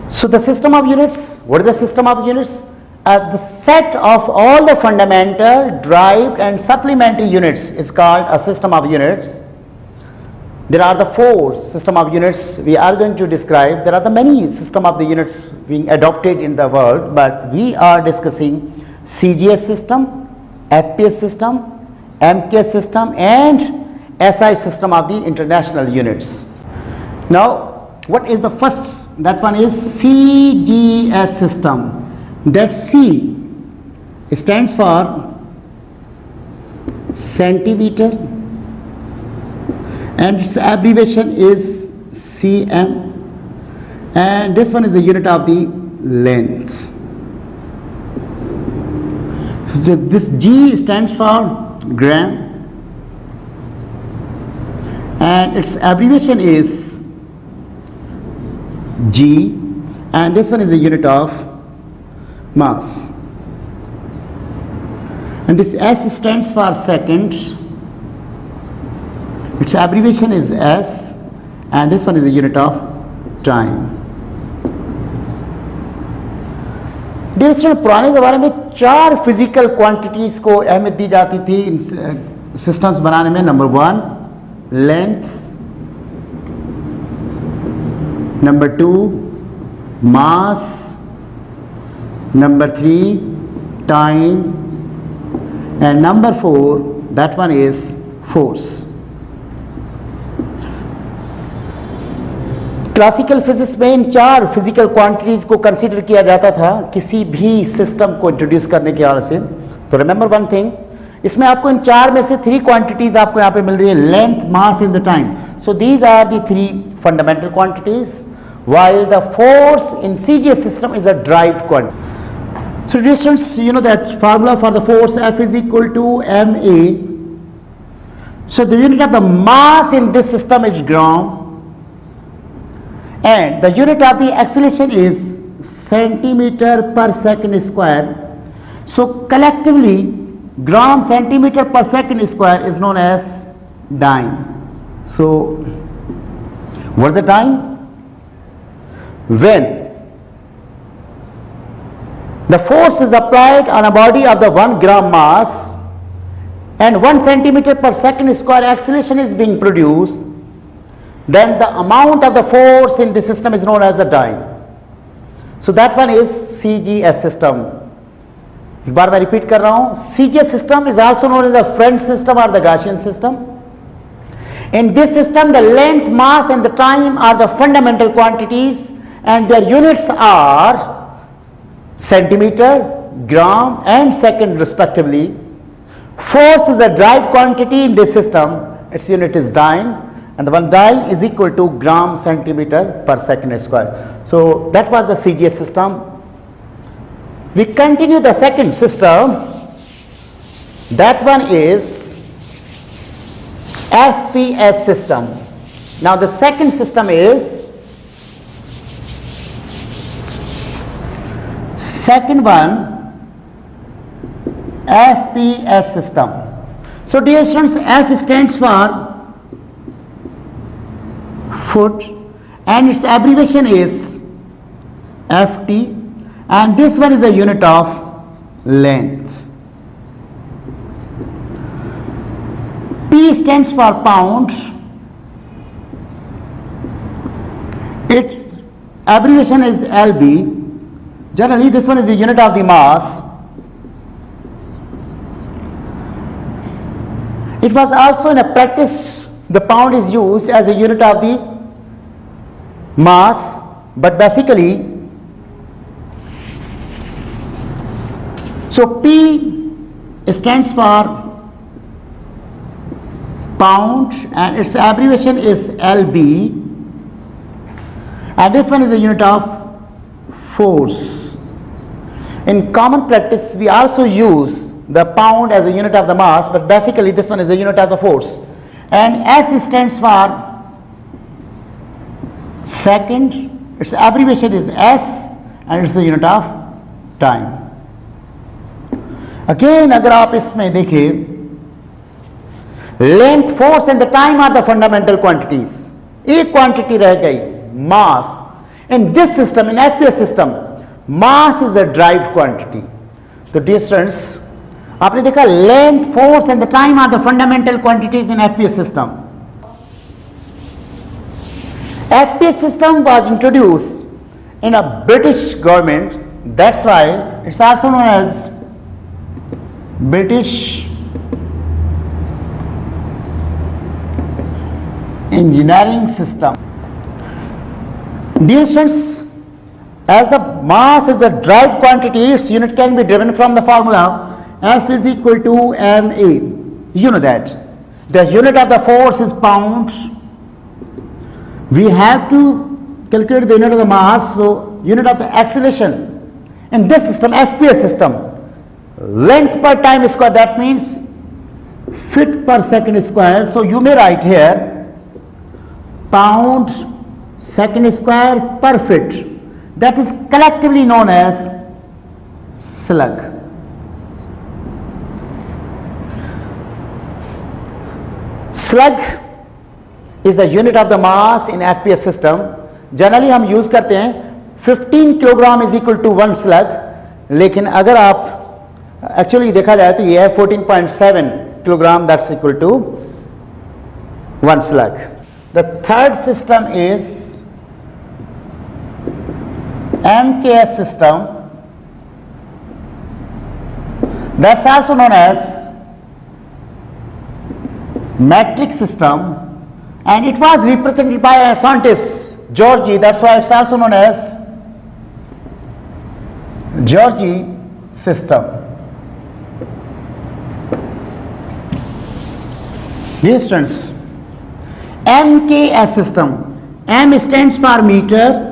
So the system of units, what is the system of units? The set of all the fundamental, derived and supplementary units is called a system of units. There are the four system of units we are going to describe. There are the many system of the units being adopted in the world, but we are discussing CGS system, FPS system, MKS system and SI system of the international units. Now, what is the first? That one is CGS system. That C stands for centimeter and its abbreviation is cm, and this one is the unit of the length. So this G stands for gram and its abbreviation is G, and this one is the unit of mass, and this S stands for seconds. Its abbreviation is S, and this one is the unit of time. Dear student, पुराने ज़माने में 4 physical quantities को अहमियत दी जाती थी इन systems बनाने में. Number 1 length, number 2 mass, number 3 time and number 4 that one is force. Classical physics में इन 4 फिजिकल क्वांटिटीज को कंसीडर किया जाता था किसी भी सिस्टम को इंट्रोड्यूस करने के हाल से. तो रिमेंबर वन थिंग, इसमें आपको इन 4 में से 3 क्वांटिटीज आपको यहाँ पे मिल रही है, length, mass and the time. So these are the 3 fundamental quantities, while the force in CGS system is a derived quantity. So distance, you know that formula for the force, F is equal to ma. So the unit of the mass in this system is gram, and the unit of the acceleration is centimeter per second square. So collectively gram centimeter per second square is known as dyne. So what is the dyne? When the force is applied on a body of the 1 gram mass and 1 centimeter per second square acceleration is being produced, then the amount of the force in the system is known as a dyne. So that one is CGS system. एक बार मैं repeat कर रहा हूं, CGS system is also known as the French system or the Gaussian system. In this system, the length, mass and the time are the fundamental quantities and their units are centimeter, gram and second respectively. Force is a derived quantity in this system, its unit is dyne, and the one dyne is equal to gram centimeter per second square. So that was the CGS system. We continue the second system, that one is FPS system. Now the second system is second one, FPS system. So dear students, F stands for foot and its abbreviation is FT, and this one is a unit of length. P stands for pound, its abbreviation is LB. Generally this one is the unit of the mass. It was also in a practice, the pound is used as a unit of the mass, but basically, so P stands for pound and its abbreviation is LB, and this one is the unit of force. In common practice, we also use the pound as a unit of the mass, but basically this one is the unit of the force. And S stands for second, its abbreviation is S, and it's the unit of time. Again, अगर आप इसमें देखें, length, force and the time are the fundamental quantities. एक quantity रह गई, mass. In this system, in FPS system, mass is a derived quantity. तो dear students, आपने देखा length, force and the time are the fundamental quantities in FPS system. FPS system was introduced in a British government, that's why it's also known as British engineering system. Dear students, as the mass is a derived quantity, its unit can be driven from the formula F is equal to ma. You know that. The unit of the force is pound. We have to calculate the unit of the mass, so unit of the acceleration. In this system, FPS system, length per time square, that means feet per second square. So you may write here pound second square per feet. That is collectively known as slug. Slug is the unit of the mass in FPS system. Generally हम use करते हैं 15 kilogram is equal to 1 slug, लेकिन अगर आप actually देखा जाए तो ये है 14.7 kilogram, that's equal to 1 slug. The third system is MKS system, that's also known as metric system, and it was represented by a scientist Georgi, that's why it's also known as Georgi system. Dear students, MKS system, M stands for meter,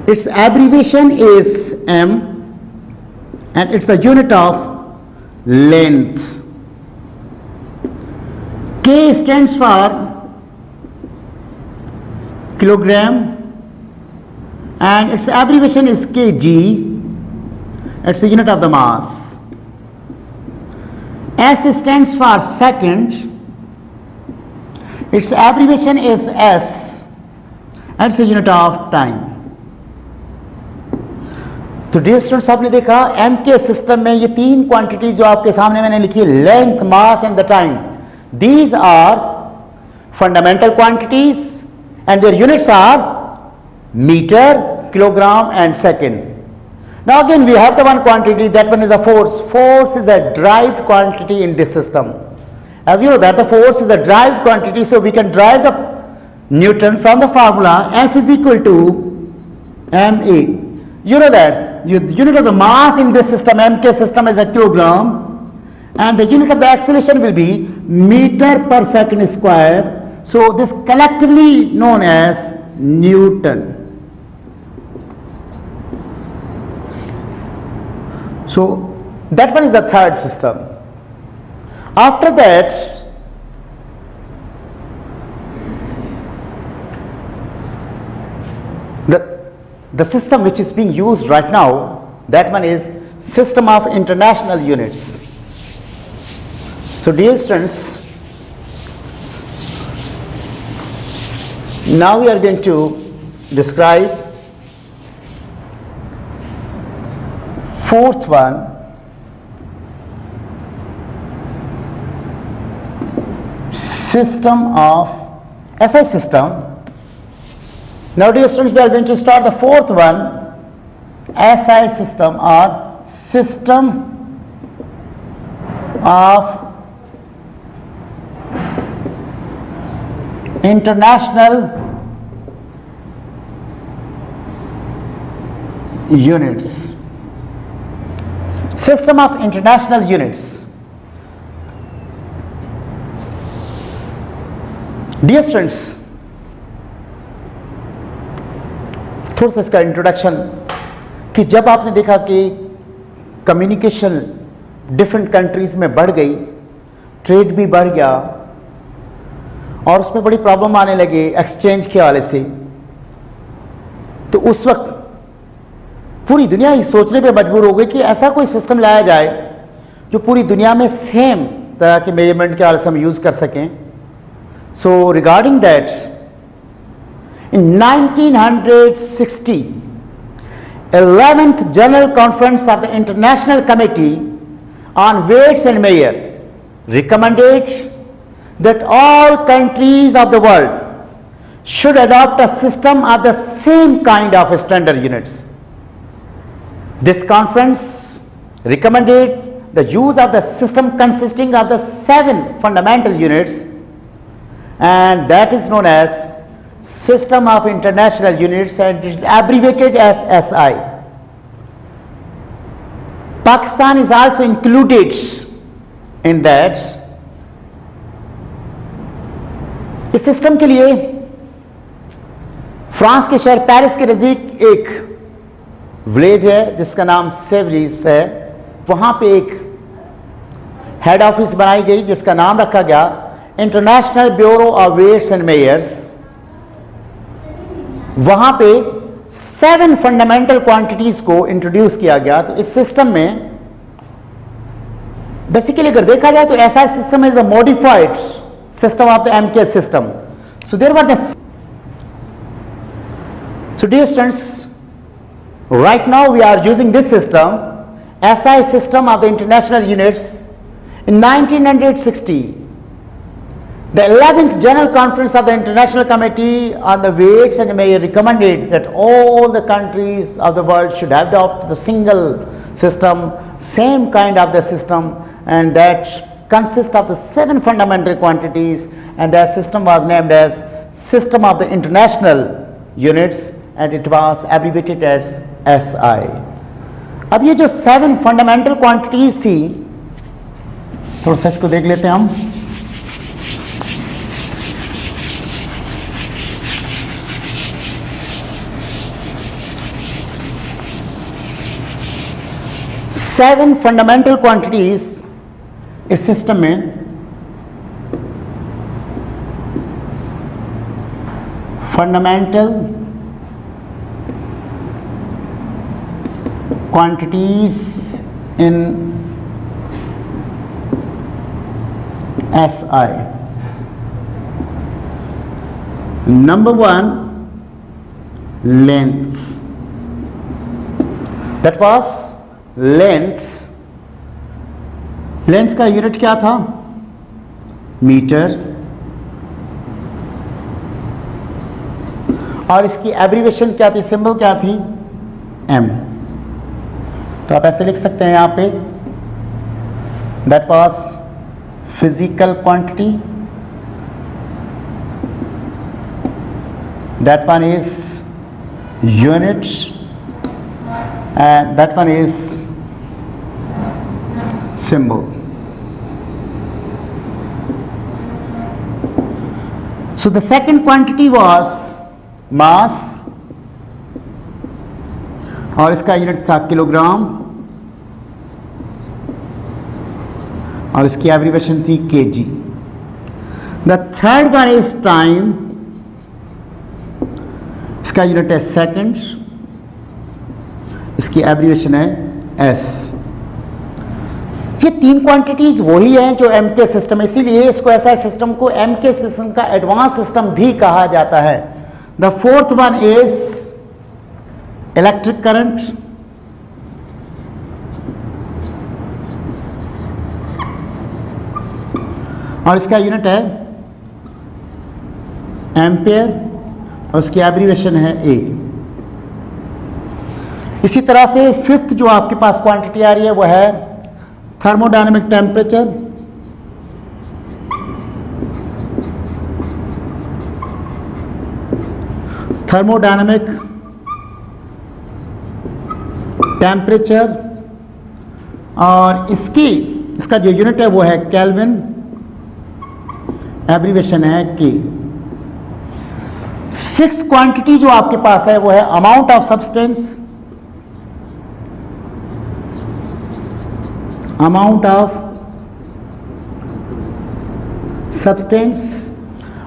its abbreviation is M, and it's a unit of length. K stands for kilogram, and its abbreviation is kg, it's the unit of the mass. S stands for second, its abbreviation is S, and it's the unit of time. तो dear students, आपने देखा M के system में ये तीन quantity जो आपके सामने मैंने लिखी, length, mass and the time, these are fundamental quantities and their units are metre, kilogram and second. Now again we have the one quantity, that one is a force. Force is a derived quantity in this system. As you know that the force is a derived quantity, so we can derive the newton from the formula F is equal to ma. You know that the unit of the mass in this system, MK system, is a kilogram, and the unit of the acceleration will be meter per second square. So this collectively known as Newton. So that one is the third system. After that, the system which is being used right now, that one is system of international units. So dear students, now we are going to describe fourth one, system of SI system. Now dear students, we are going to start the fourth one, SI system, or system of international units. System of international units. Dear students, थोड़ा सा इसका introduction, कि जब आपने देखा कि communication different countries में बढ़ गई, ट्रेड भी बढ़ गया और उसमें बड़ी प्रॉब्लम आने लगे एक्सचेंज के हवाले से, तो उस वक्त पूरी दुनिया ही सोचने पे मजबूर हो गई कि ऐसा कोई सिस्टम लाया जाए जो पूरी दुनिया में सेम तरह के मेजरमेंट के हवाले से हम यूज़ कर सकें. So regarding that, In 1960, 11th General Conference of the International Committee on Weights and Measures recommended that all countries of the world should adopt a system of the same kind of standard units. This conference recommended the use of the system consisting of the 7 fundamental units, and that is known as System of International Units, and it is abbreviated as SI. Pakistan is also included in that. इस system के लिए France के शहर Paris के नज़दीक एक village है जिसका नाम सेवरिस है, वहां पे एक हेड ऑफिस बनाई गई जिसका नाम रखा गया International Bureau of Weights and Measures. वहां पे 7 फंडामेंटल क्वांटिटीज को इंट्रोड्यूस किया गया। तो इस सिस्टम में बेसिकली अगर देखा जाए तो ऐसा system is a modified system of the MK system. So there were the, so dear students, right now we are using this system, SI system of the international units. In 1960, the 11th General Conference of the International Committee on the Weights and Measures recommended that all the countries of the world should adopt the single system, same kind of the system, and that consists of the 7 fundamental quantities, and that system was named as System of the International Units, and it was abbreviated as SI. अब ये जो 7 fundamental quantities थी, थोड़ा सा इसको देख लेते हैं हम। सेवन फंडामेंटल क्वांटिटीज इस सिस्टम में fundamental quantities in SI. Number 1, length. That was length. Length का यूनिट क्या था? मीटर। और इसकी एब्रीविएशन क्या थी, सिंबल क्या थी? एम। तो आप ऐसे लिख सकते हैं यहां पे, that was physical quantity, that one is unit, and that one is symbol. So the second quantity was mass, और इसका यूनिट था किलोग्राम, और इसकी एब्रीविएशन थी kg. The third one is time, इसका यूनिट है सेकंड, इसकी एब्रीविएशन है s. ये 3 क्वांटिटीज वही हैं जो एमके सिस्टम, इसीलिए इसको ऐसा सिस्टम को एमके सिस्टम का एडवांस सिस्टम भी कहा जाता है। The fourth one is electric current, और इसका यूनिट है एम्पियर, और उसकी एब्रीविएशन है ए। इसी तरह से फिफ्थ जो आपके पास क्वांटिटी आ रही है वो है थर्मोडायनेमिक टेम्परेचर, थर्मोडायनेमिक टेम्परेचर, और इसका जो यूनिट है वो है केल्विन, एब्रीविएशन है के। 6 क्वांटिटी जो आपके पास है वो है amount of substance, amount of substance,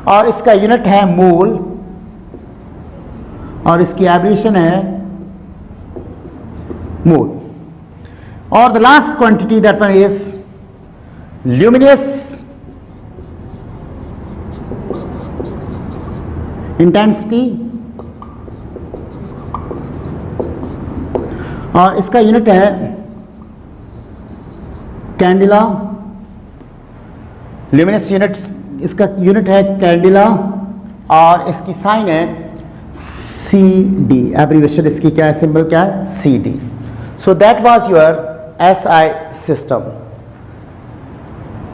और इसका यूनिट है मोल, और इसकी एब्रीविएशन है मोल। और the last quantity that one is luminous intensity, और इसका यूनिट है कैंडिला, ल्यूमिनस यूनिट, इसका यूनिट है कैंडिला और इसकी साइन है सी डी, एब्रीवेशन इसकी क्या है, सिंबल क्या है, C D. So that was your SI system.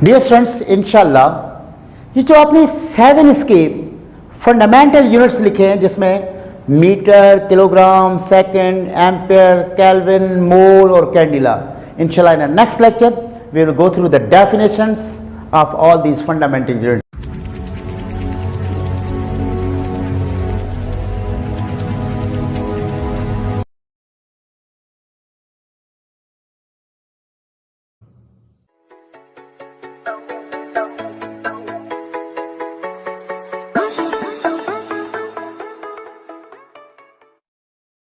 Dear students, इंशाल्लाह ये जो आपने 7 इसके फंडामेंटल यूनिट्स लिखे हैं जिसमें metre, kilogram, second, ampere, kelvin, mole और candela, inshallah in the next lecture we will go through the definitions of all these fundamental units.